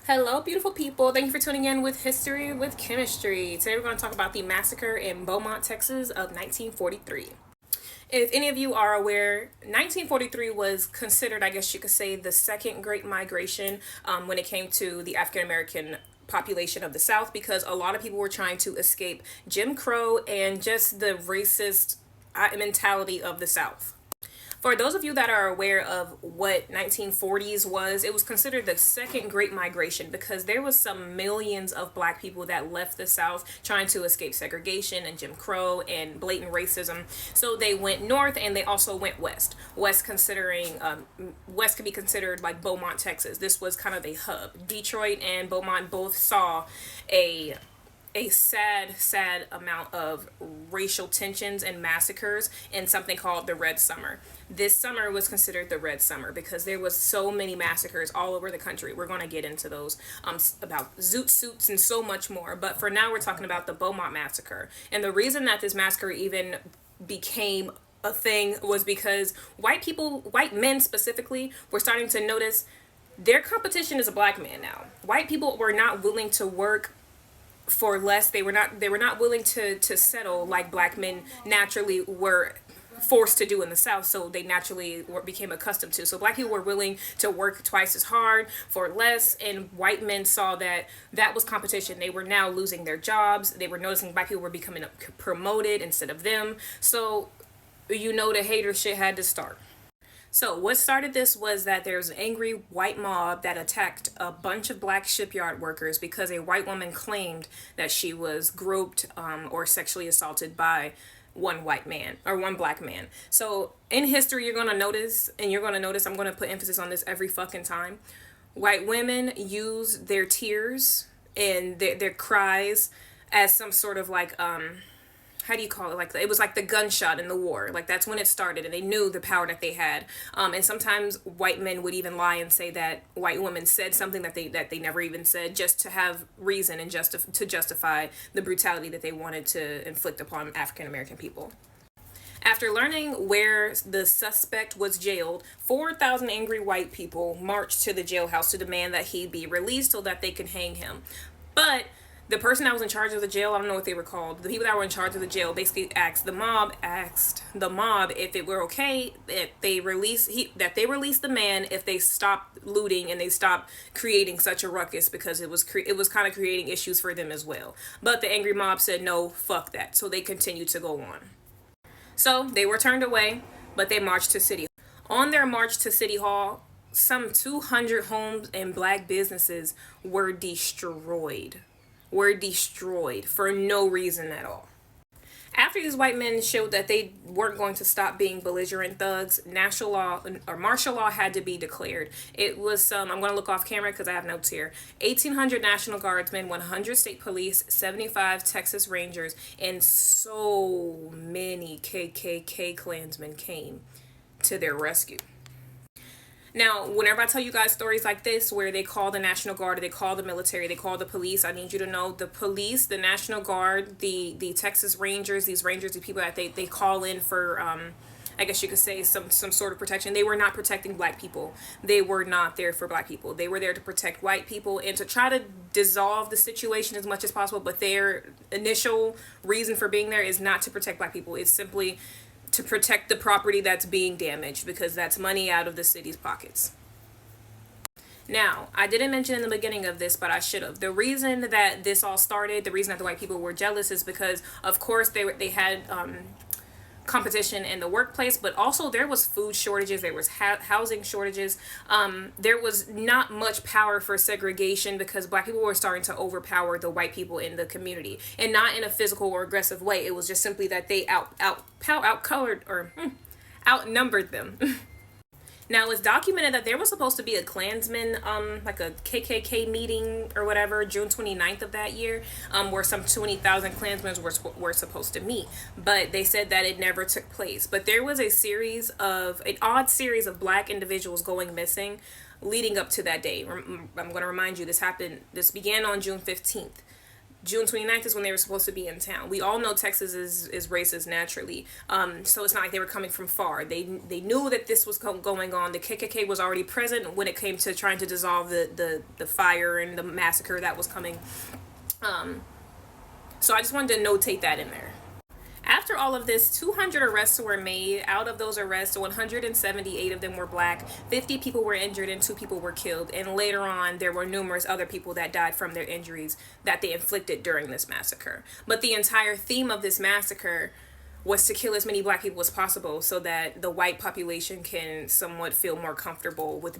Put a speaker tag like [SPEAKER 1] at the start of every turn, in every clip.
[SPEAKER 1] Hello, beautiful people. Thank you for tuning in with History with Chemistry. Today we're going to talk about the massacre in Beaumont, Texas of 1943. If any of you are aware, 1943 was considered, I guess you could say, the second Great Migration when it came to the African American population of the South, because a lot of people were trying to escape Jim Crow and just the racist mentality of the South. For those of you that are aware of what 1940s was, it was considered the second Great Migration because there was some millions of black people that left the South trying to escape segregation and Jim Crow and blatant racism. So they went north and they also went west. West could be considered like Beaumont, Texas. This was kind of a hub. Detroit and Beaumont both saw a sad amount of racial tensions and massacres in something called the Red Summer. This summer was considered the Red Summer because there was so many massacres all over the country. We're going to get into those about zoot suits and so much more. But for now, we're talking about the Beaumont Massacre. And the reason that this massacre even became a thing was because white men specifically, were starting to notice their competition is a black man now. White people were not willing to work for less. They were not willing to settle like black men naturally were forced to do in the South, so they naturally became accustomed to. So black people were willing to work twice as hard for less, and white men saw that that was competition. They were now losing their jobs. They were noticing black people were becoming promoted instead of them. So the hater shit had to start. So what started this was that there was an angry white mob that attacked a bunch of black shipyard workers because a white woman claimed that she was groped or sexually assaulted by one white man or one black man. So in history, you're going to notice, I'm going to put emphasis on this every fucking time. White women use their tears and their cries as some sort of like, how do you call it? Like, it was like the gunshot in the war. Like, that's when it started, and they knew the power that they had. And sometimes white men would even lie and say that white women said something that they never even said, just to have reason and to justify the brutality that they wanted to inflict upon African American people. After learning where the suspect was jailed, 4,000 angry white people marched to the jailhouse to demand that he be released so that they could hang him. But the person that was in charge of the jail, I don't know what they were called, the people that were in charge of the jail basically asked the mob if it were okay that they release the man if they stopped looting and they stopped creating such a ruckus, because it was kind of creating issues for them as well. But the angry mob said no, fuck that. So they continued to go on. So they were turned away, but they marched to City Hall. On their march to City Hall, some 200 homes and black businesses were destroyed for no reason at all. After these white men showed that they weren't going to stop being belligerent thugs, national law or martial law had to be declared. It was I'm going to look off camera because I have notes here. 1,800 National Guardsmen, 100 state police, 75 Texas Rangers, and so many KKK Klansmen came to their rescue. Now, whenever I tell you guys stories like this, where they call the National Guard, they call the military, they call the police, I need you to know the police, the National Guard, the Texas Rangers, these people that they call in for, I guess you could say, some sort of protection. They were not protecting black people. They were not there for black people. They were there to protect white people and to try to dissolve the situation as much as possible. But their initial reason for being there is not to protect black people. It's simply to protect the property that's being damaged, because that's money out of the city's pockets. Now, I didn't mention in the beginning of this, but I should have. The reason that this all started, the reason that the white people were jealous is because, of course, they had competition in the workplace, but also there was food shortages, there was housing shortages, there was not much power for segregation because black people were starting to overpower the white people in the community, and not in a physical or aggressive way. It was just simply that they outnumbered them. Now, it's documented that there was supposed to be a Klansman, like a KKK meeting or whatever, June 29th of that year, where some 20,000 Klansmen were supposed to meet. But they said that it never took place. But there was an odd series of black individuals going missing leading up to that day. I'm going to remind you, this began on June 15th. June 29th is when they were supposed to be in town. We all know Texas is racist naturally. So it's not like they were coming from far. They knew that this was going on. The KKK was already present when it came to trying to dissolve the fire and the massacre that was coming. So I just wanted to notate that in there. After all of this, 200 arrests were made. Out of those arrests, 178 of them were black, 50 people were injured, and 2 people were killed. And later on, there were numerous other people that died from their injuries that they inflicted during this massacre. But the entire theme of this massacre was to kill as many black people as possible so that the white population can somewhat feel more comfortable with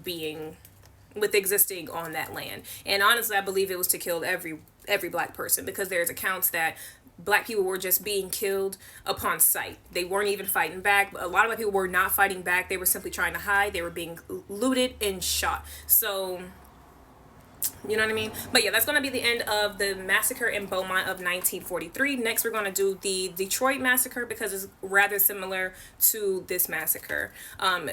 [SPEAKER 1] existing on that land. And honestly, I believe it was to kill every black person, because there's accounts that black people were just being killed upon sight. They weren't even fighting back. A lot of black people were not fighting back. They were simply trying to hide. They were being looted and shot. So, you know what I mean? But yeah, that's going to be the end of the massacre in Beaumont of 1943. Next, we're going to do the Detroit massacre, because it's rather similar to this massacre.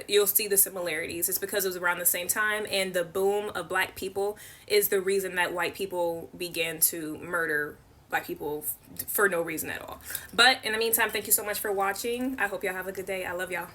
[SPEAKER 1] You'll see the similarities. It's because it was around the same time, and the boom of black people is the reason that white people began to murder black people for no reason at all. But in the meantime, thank you so much for watching. I hope y'all have a good day. I love y'all.